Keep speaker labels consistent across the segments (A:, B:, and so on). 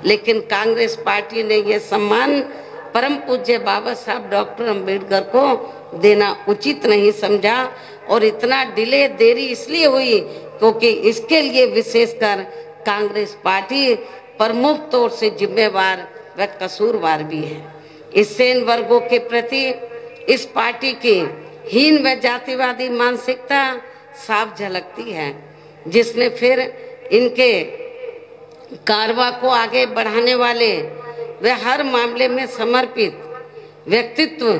A: लेकिन कांग्रेस पार्टी ने यह सम्मान परम पूज्य बाबा साहब डॉक्टर अंबेडकर को देना उचित नहीं समझा। और इतना डिले देरी इसलिए हुई क्योंकि इसके लिए विशेषकर कांग्रेस पार्टी प्रमुख तौर से जिम्मेवार व कसूरवार भी है। इससे इन वर्गों के प्रति इस पार्टी की हीन व जातिवादी मानसिकता साफ झलकती है, जिसने फिर इनके कारवा को आगे बढ़ाने वाले व हर मामले में समर्पित व्यक्तित्व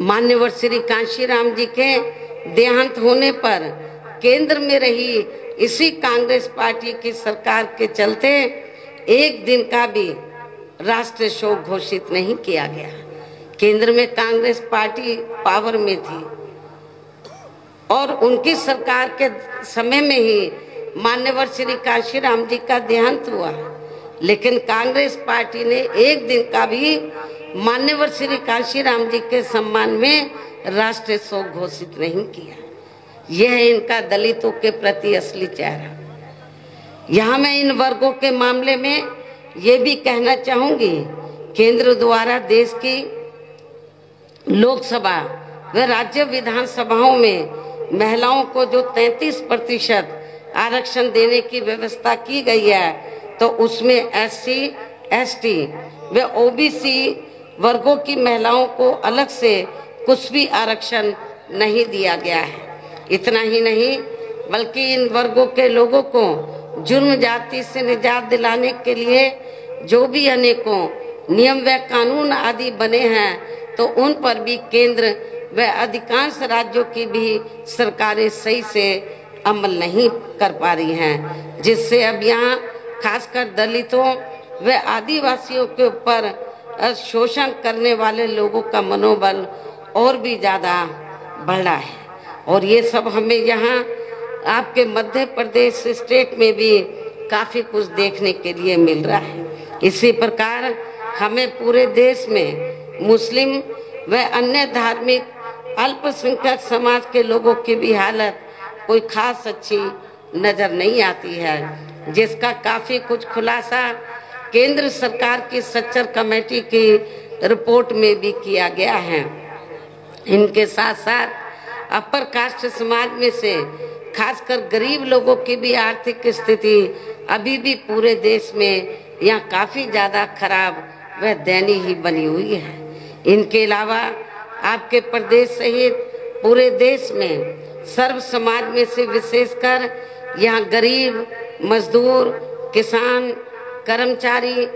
A: मान्यवर श्री कांशीराम जी के देहांत होने पर केंद्र में रही इसी कांग्रेस पार्टी की सरकार के चलते एक दिन का भी राष्ट्रीय शोक घोषित नहीं किया गया। केंद्र में कांग्रेस पार्टी पावर में थी और उनकी सरकार के समय में ही मान्यवर श्री कांशीराम जी का देहांत हुआ, लेकिन कांग्रेस पार्टी ने एक दिन का भी मान्यवर श्री कांशीराम जी के सम्मान में राष्ट्रीय शोक घोषित नहीं किया। यह है इनका दलितों के प्रति असली चेहरा। यहाँ मैं इन वर्गों के मामले में ये भी कहना चाहूंगी, केंद्र द्वारा देश की लोकसभा व राज्य विधानसभाओं में महिलाओं को जो 33% आरक्षण देने की व्यवस्था की गई है, तो उसमें SC, ST व OBC वर्गों की महिलाओं को अलग से कुछ भी आरक्षण नहीं दिया गया है। इतना ही नहीं बल्कि इन वर्गों के लोगों को जुर्म जाति से निजात दिलाने के लिए जो भी अनेकों नियम व कानून आदि बने हैं, तो उन पर भी केंद्र व अधिकांश राज्यों की भी सरकारें सही से अमल नहीं कर पा रही हैं, जिससे अब यहाँ खासकर दलितों व आदिवासियों के ऊपर शोषण करने वाले लोगों का मनोबल और भी ज़्यादा बढ़ रहा है। और ये सब हमें यहाँ आपके मध्य प्रदेश स्टेट में भी काफ़ी कुछ देखने के लिए मिल रहा है। इसी प्रकार हमें पूरे देश में मुस्लिम व अन्य धार्मिक अल्पसंख्यक समाज के लोगों की भी हालत कोई खास अच्छी नज़र नहीं आती है, जिसका काफ़ी कुछ खुलासा केंद्र सरकार की सच्चर कमेटी की रिपोर्ट में भी किया गया है। इनके साथ साथ अपर कास्ट समाज में से खासकर गरीब लोगों की भी आर्थिक स्थिति अभी भी पूरे देश में यहाँ काफ़ी ज़्यादा खराब व दयनीय ही बनी हुई है। इनके अलावा आपके प्रदेश सहित पूरे देश में सर्व समाज में से विशेषकर यहाँ गरीब, मजदूर, किसान, कर्मचारी,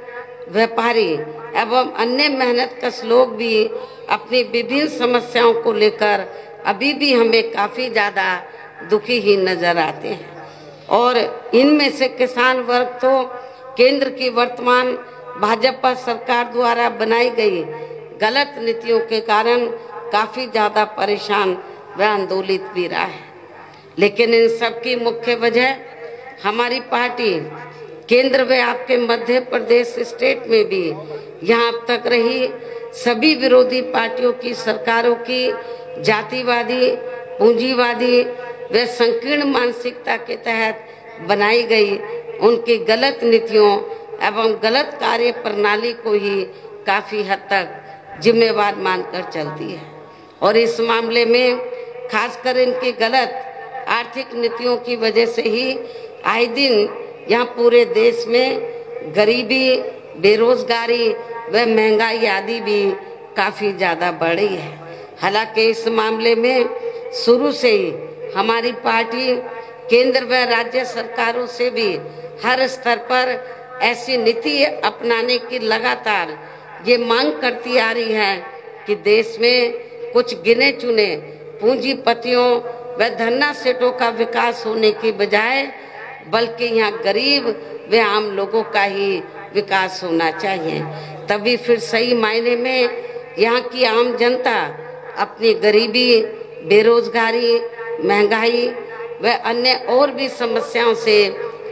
A: व्यापारी एवं अन्य मेहनतकश लोग भी अपनी विभिन्न समस्याओं को लेकर अभी भी हमें काफ़ी ज़्यादा दुखी ही नज़र आते हैं। और इनमें से किसान वर्ग तो केंद्र की वर्तमान भाजपा सरकार द्वारा बनाई गई गलत नीतियों के कारण काफ़ी ज़्यादा परेशान व आंदोलित भी रहा है। लेकिन इन सब की मुख्य वजह हमारी पार्टी केंद्र व आपके मध्य प्रदेश स्टेट में भी यहाँ अब तक रही सभी विरोधी पार्टियों की सरकारों की जातिवादी, पूंजीवादी व संकीर्ण मानसिकता के तहत बनाई गई उनकी गलत नीतियों एवं गलत कार्य प्रणाली को ही काफ़ी हद तक जिम्मेवार मानकर चलती है। और इस मामले में खासकर इनकी गलत आर्थिक नीतियों की वजह से ही आए दिन यहाँ पूरे देश में गरीबी, बेरोजगारी व महंगाई आदि भी काफ़ी ज़्यादा बढ़ रही है। हालांकि इस मामले में शुरू से ही हमारी पार्टी केंद्र व राज्य सरकारों से भी हर स्तर पर ऐसी नीति अपनाने की लगातार ये मांग करती आ रही है कि देश में कुछ गिने चुने पूंजीपतियों व धन्ना सेठों का विकास होने की बजाय बल्कि यहाँ गरीब व आम लोगों का ही विकास होना चाहिए। तभी फिर सही मायने में यहाँ की आम जनता अपनी गरीबी, बेरोजगारी, महंगाई व अन्य और भी समस्याओं से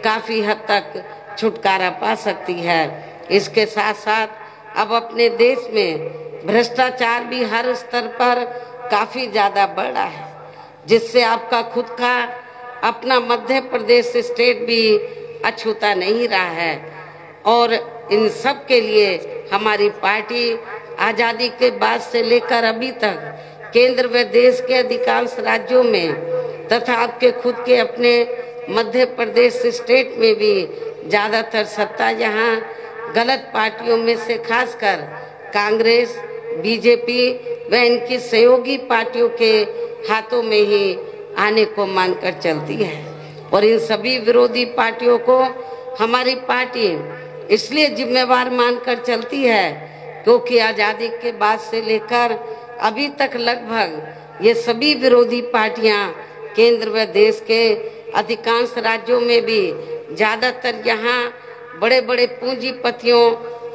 A: काफ़ी हद तक छुटकारा पा सकती है। इसके साथ साथ अब अपने देश में भ्रष्टाचार भी हर स्तर पर काफ़ी ज़्यादा बढ़ रहा है, जिससे आपका खुद का अपना मध्य प्रदेश स्टेट भी अछूता नहीं रहा है। और इन सब के लिए हमारी पार्टी आजादी के बाद से लेकर अभी तक केंद्र व देश के अधिकांश राज्यों में तथा आपके खुद के अपने मध्य प्रदेश स्टेट में भी ज्यादातर सत्ता यहाँ गलत पार्टियों में से खासकर कांग्रेस, बीजेपी व इनकी सहयोगी पार्टियों के हाथों में ही आने को मानकर चलती है। और इन सभी विरोधी पार्टियों को हमारी पार्टी इसलिए जिम्मेवार मानकर चलती है क्योंकि आजादी के बाद से लेकर अभी तक लगभग ये सभी विरोधी पार्टियां केंद्र व देश के अधिकांश राज्यों में भी ज्यादातर यहाँ बड़े बड़े पूंजीपतियों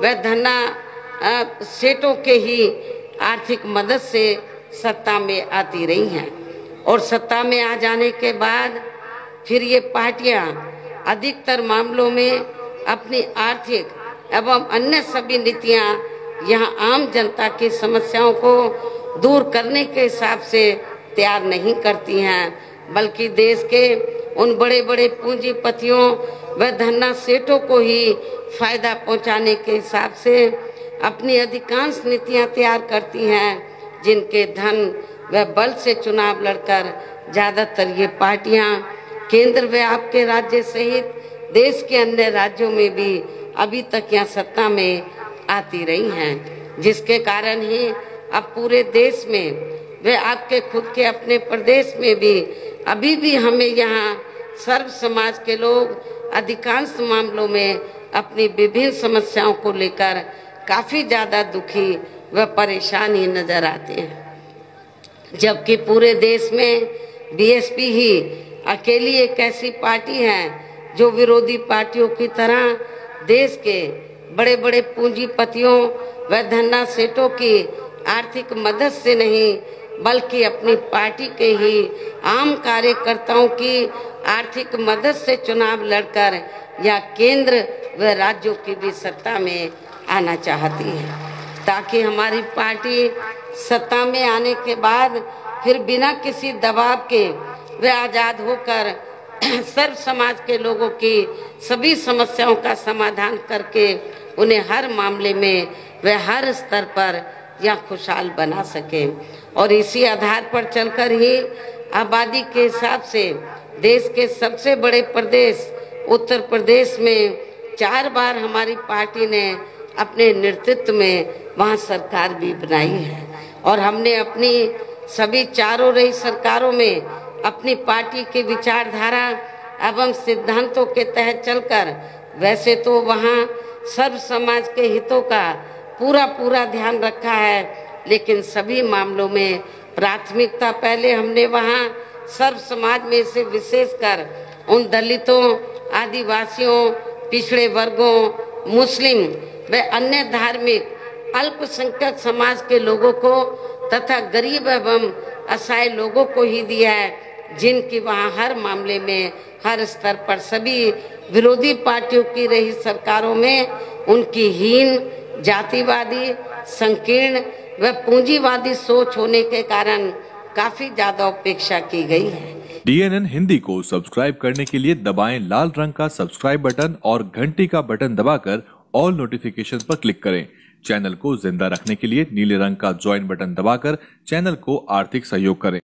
A: व धना सेठों के ही आर्थिक मदद से सत्ता में आती रही हैं। और सत्ता में आ जाने के बाद फिर ये पार्टियां अधिकतर मामलों में अपनी आर्थिक एवं अन्य सभी नीतियां यहाँ आम जनता की समस्याओं को दूर करने के हिसाब से तैयार नहीं करती हैं, बल्कि देश के उन बड़े बड़े पूंजीपतियों व धन्ना सेठों को ही फायदा पहुंचाने के हिसाब से अपनी अधिकांश नीतियां तैयार करती हैं, जिनके धन व बल से चुनाव लड़कर ज्यादातर ये पार्टियां केंद्र व आपके राज्य सहित देश के अन्य राज्यों में भी अभी तक यहाँ सत्ता में आती रही हैं, जिसके कारण ही अब पूरे देश में व आपके खुद के अपने प्रदेश में भी अभी भी हमें यहाँ सर्व समाज के लोग अधिकांश मामलों में अपनी विभिन्न समस्याओं को लेकर काफी ज्यादा दुखी व परेशान ही नजर आते हैं। जबकि पूरे देश में बीएसपी ही अकेली एक ऐसी पार्टी है जो विरोधी पार्टियों की तरह देश के बड़े बड़े पूंजीपतियों व धन्ना सेठों की आर्थिक मदद से नहीं बल्कि अपनी पार्टी के ही आम कार्यकर्ताओं की आर्थिक मदद से चुनाव लड़कर या केंद्र व राज्यों की भी सत्ता में आना चाहती है, ताकि हमारी पार्टी सत्ता में आने के बाद फिर बिना किसी दबाव के वे आजाद होकर सर्व समाज के लोगों की सभी समस्याओं का समाधान करके उन्हें हर मामले में वे हर स्तर पर या खुशहाल बना सके। और इसी आधार पर चलकर ही आबादी के हिसाब से देश के सबसे बड़े प्रदेश उत्तर प्रदेश में 4 बार हमारी पार्टी ने अपने नेतृत्व में वहां सरकार भी बनाई है। और हमने अपनी सभी चारों रही सरकारों में अपनी पार्टी की विचारधारा एवं सिद्धांतों के तहत चलकर वैसे तो वहाँ सर्व समाज के हितों का पूरा ध्यान रखा है, लेकिन सभी मामलों में प्राथमिकता पहले हमने वहाँ सर्व समाज में से विशेषकर उन दलितों, आदिवासियों, पिछड़े वर्गों, मुस्लिम व अन्य धार्मिक अल्पसंख्यक समाज के लोगों को तथा गरीब एवं असहाय लोगों को ही दिया है, जिनकी वहाँ हर मामले में हर स्तर पर सभी विरोधी पार्टियों की रही सरकारों में उनकी हीन, जातिवादी, संकीर्ण व पूंजीवादी सोच होने के कारण काफी ज्यादा उपेक्षा की गई है।
B: DNN हिंदी को सब्सक्राइब करने के लिए दबाएं लाल रंग का सब्सक्राइब बटन और घंटी का बटन दबाकर ऑल नोटिफिकेशन पर क्लिक करें। चैनल को जिंदा रखने के लिए नीले रंग का ज्वाइन बटन दबाकर चैनल को आर्थिक सहयोग करें।